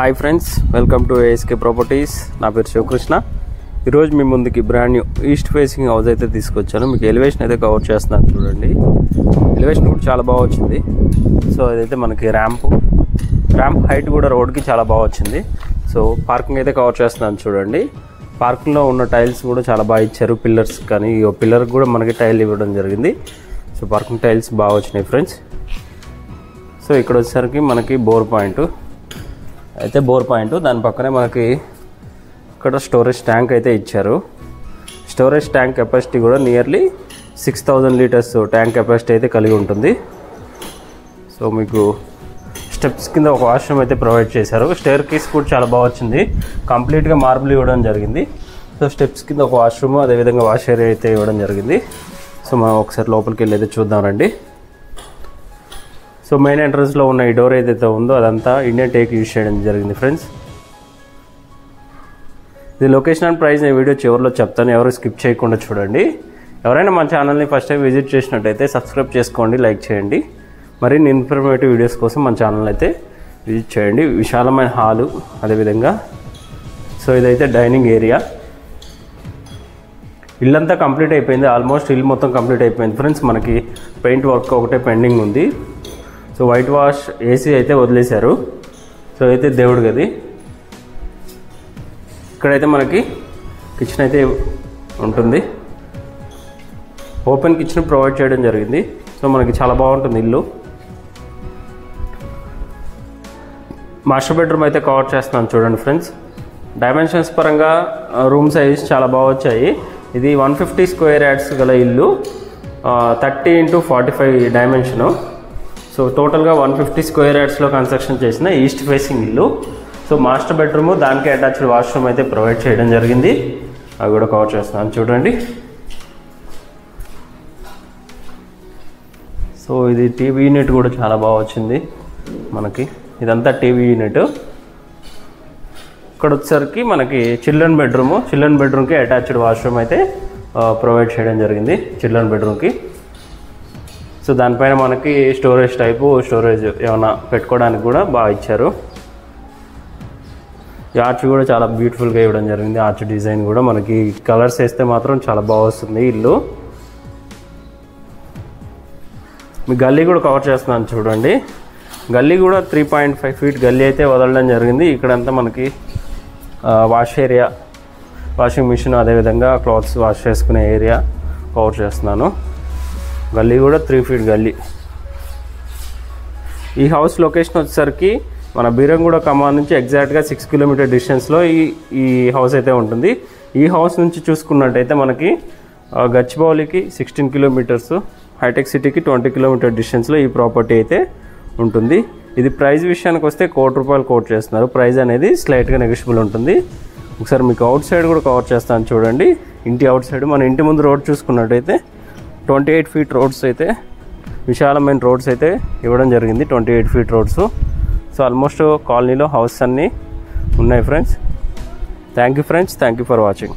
Hi friends, welcome to ASK properties. నా పేరు శివకృష్ణ. ఈరోజు మీ ముందుకి brand new east facing house అయితే తీసుకొచ్చాను. మీకు ఎలివేషన్ అయితే కవర్ చేస్తున్నాను చూడండి. ఎలివేషన్ కూడా చాలా బాగా వచ్చింది. సో ఇదైతే మనకి ర్యాంప్ హైట్ కూడా రోడ్కి చాలా బాగా వచ్చింది. సో పార్కింగ్ అయితే కవర్ చేస్తున్నాను చూడండి. పార్కింగ్లో ఉన్న టైల్స్ కూడా చాలా బాగా ఇచ్చారు. పిల్లర్స్ కానీ ఈ పిల్లర్కి కూడా మనకి టైల్ ఇవ్వడం జరిగింది. సో పార్కింగ్ టైల్స్ బాగా వచ్చినాయి ఫ్రెండ్స్. సో ఇక్కడ వచ్చేసరికి మనకి బోర్ పాయింట్ దాని పక్కనే మనకి ఇక్కడ స్టోరేజ్ ట్యాంక్ అయితే ఇచ్చారు. స్టోరేజ్ ట్యాంక్ కెపాసిటీ కూడా నియర్లీ 6000 లీటర్స్ ట్యాంక్ కెపాసిటీ అయితే కలిగి ఉంటుంది. సో మీకు స్టెప్స్ కింద ఒక వాష్రూమ్ అయితే ప్రొవైడ్ చేశారు. స్టేర్ కేస్ కూడా చాలా బాగా వచ్చింది. కంప్లీట్గా మార్బుల్ ఇవ్వడం జరిగింది. సో స్టెప్స్ కింద ఒక వాష్రూమ్, అదేవిధంగా వాష్ ఏరియా అయితే ఇవ్వడం జరిగింది. సో మనం ఒకసారి లోపలికి వెళ్ళి అయితే చూద్దాం రండి. సో మెయిన్ ఎంట్రన్స్లో ఉన్న ఈ డోర్ ఏదైతే ఉందో అదంతా ఇండియన్ టేక్ యూజ్ చేయడం జరిగింది ఫ్రెండ్స్. ఇది లొకేషన్ అండ్ ప్రైస్ నేను వీడియో చివరిలో చెప్తాను, ఎవరు స్కిప్ చేయకుండా చూడండి. ఎవరైనా మన ఛానల్ని ఫస్ట్ టైం విజిట్ చేసినట్టయితే సబ్స్క్రైబ్ చేసుకోండి, లైక్ చేయండి. మరిన్ని ఇన్ఫర్మేటివ్ వీడియోస్ కోసం మన ఛానల్ అయితే విజిట్ చేయండి. విశాలమైన హాలు, అదేవిధంగా సో ఇదైతే డైనింగ్ ఏరియా. ఇల్లంతా కంప్లీట్ అయిపోయింది. ఆల్మోస్ట్ ఇల్లు మొత్తం కంప్లీట్ అయిపోయింది ఫ్రెండ్స్. మనకి పెయింట్ వర్క్ ఒకటే పెండింగ్ ఉంది. సో వైట్ వాష్ ఏసీ అయితే వదిలేశారు. సో అయితే దేవుడి గది. ఇక్కడైతే మనకి కిచెన్ అయితే ఉంటుంది. ఓపెన్ కిచెన్ ప్రొవైడ్ చేయడం జరిగింది. సో మనకి చాలా బాగుంటుంది ఇల్లు. మాస్టర్ బెడ్రూమ్ అయితే కవర్ చేస్తున్నాను చూడండి ఫ్రెండ్స్. డైమెన్షన్స్ పరంగా రూమ్ సైజ్ చాలా బాగా వచ్చాయి. ఇది 150 స్క్వేర్ యార్డ్స్ గల ఇల్లు, 30 × 45 డైమెన్షను. సో టోటల్గా 150 స్క్వేర్ యార్డ్స్లో కన్స్ట్రక్షన్ చేసిన ఈస్ట్ ఫేసింగ్ ఇల్లు. సో మాస్టర్ బెడ్రూమ్, దానికి అటాచ్డ్ వాష్రూమ్ అయితే ప్రొవైడ్ చేయడం జరిగింది. అవి కూడా కవర్ చేస్తున్నాను చూడండి. సో ఇది టీవీ యూనిట్ కూడా చాలా బాగా వచ్చింది మనకి. ఇదంతా టీవీ యూనిట్. ఇక్కడ వచ్చేసరికి మనకి చిల్డ్రన్ బెడ్రూమ్కి అటాచ్డ్ వాష్రూమ్ అయితే ప్రొవైడ్ చేయడం జరిగింది చిల్డ్రన్ బెడ్రూమ్కి. సో దానిపైన మనకి స్టోరేజ్ ఏమైనా పెట్టుకోవడానికి కూడా బాగా ఇచ్చారు. ఈ ఆర్చ్ కూడా చాలా బ్యూటిఫుల్గా ఇవ్వడం జరిగింది. ఆర్చ్ డిజైన్ కూడా మనకి కలర్స్ వేస్తే మాత్రం చాలా బాగా వస్తుంది ఇల్లు. మీ గల్లీ కూడా కవర్ చేస్తున్నాను చూడండి. గల్లీ కూడా 3.5 ఫీట్ గల్లీ అయితే వదలడం జరిగింది. ఇక్కడంతా మనకి వాష్ ఏరియా, వాషింగ్ మిషన్, అదేవిధంగా క్లాత్స్ వాష్ చేసుకునే ఏరియా కవర్ చేస్తున్నాను. గల్లీ కూడా 3 ఫీట్ గల్లీ. ఈ హౌస్ లొకేషన్ వచ్చేసరికి మన బీరంగూడ కమాన్ నుంచి ఎగ్జాక్ట్గా 6 కిలోమీటర్ డిస్టెన్స్లో ఈ హౌస్ అయితే ఉంటుంది. ఈ హౌస్ నుంచి చూసుకున్నట్టయితే మనకి గచ్చిబౌలికి 16 కిలోమీటర్స్, హైటెక్ సిటీకి 20 కిలోమీటర్ డిస్టెన్స్లో ఈ ప్రాపర్టీ అయితే ఉంటుంది. ఇది ప్రైస్ విషయానికి వస్తే ₹1,00,00,000 కోట్ చేస్తున్నారు. ప్రైస్ అనేది స్లైట్గా నెగోషియబుల్ ఉంటుంది. ఒకసారి మీకు అవుట్ సైడ్ కూడా కవర్ చేస్తాను చూడండి. ఇంటి అవుట్ సైడ్ మన ఇంటి ముందు రోడ్ చూసుకున్నట్టయితే 28 ఫీట్ రోడ్స్ అయితే, విశాలమైన రోడ్స్ అయితే ఇవ్వడం జరిగింది. 28 ఫీట్ రోడ్స్. సో ఆల్మోస్ట్ కాలనీలో హౌస్ అన్నీ ఉన్నాయి friends. Thank you friends, thank you for watching.